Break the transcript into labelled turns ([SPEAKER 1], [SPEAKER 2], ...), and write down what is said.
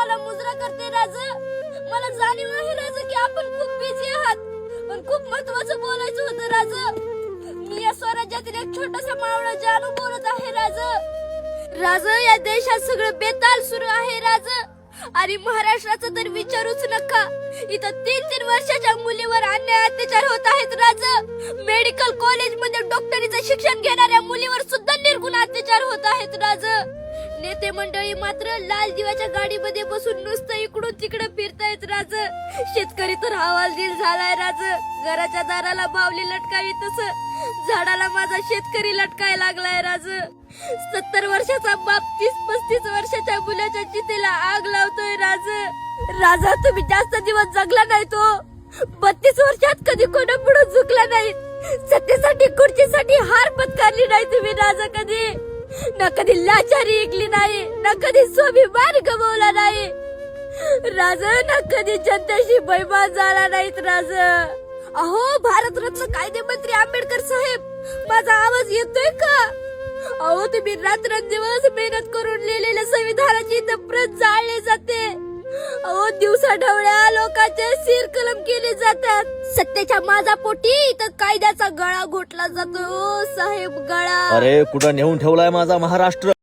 [SPEAKER 1] मला मुजरा करते राज. मला जाणीव आहे राज की आपण खूप बिझी आहात, पण खूप महत्वाचं बोलायचं होतं राज. मी या स्वराज्यातील एक छोटासा मावळा जानू बोलत आहे राज. राज, या देशात सगळं बेताल सुरू आहे राज. आणि महाराष्ट्राचं तर विचारूच नका. इथं 3-3 वर्षाच्या मुलीवर अन्याय अत्याचार होत आहेत राज. मेडिकल कॉलेज मध्ये डॉक्टरीचं शिक्षण घेणाऱ्या मुलीवर सुद्धा निर्गुण अत्याचार होत आहेत राज. नेते मंडळी मात्र लाल दिव्याच्या गाडीमध्ये बसून नुसतं इकडून तिकडे फिरतायत राज. शेतकरी तर हवालदिल झालाय राज. घराच्या दाराला बावली लटकावी तसं झाडाला माझा शेतकरी लटकाय लागलाय राज. 70 वर्षाचा बाप 30-35 वर्षाच्या मुलाच्या चितेला आग लावतोय राज. राजा, तुम्ही जास्त दिवस जगला नाही तो. 32 वर्षात कधी कोणापुढे झुकला नाही. सत्तेसाठी खुर्चीसाठी हार पत्कारली नाही तुम्ही राजा कधी. ना कधी लाचारी ऐकली नाही, ना कधी स्वाभिमान गमावला नाही राजा, ना कधी जनतेशी बैमान झाला नाहीत राजा. अहो, भारतरत्न कायदेमंत्री आंबेडकर साहेब, माझा आवाज येतोय का? अहो, तुम्ही रात्रंदिवस मेहनत करून लिहिलेल्या संविधानाची इथं प्रत जाळली जाते. अहो, दिवसा ढवळ्या लोकांचे सिर कलम केले जातात. सत्तेच्या माझा पोटी इथं कायद्याचा गळा घोटला जातो साहेब, गळा.
[SPEAKER 2] अरे, कुठं नेऊन ठेवलाय माझा महाराष्ट्र?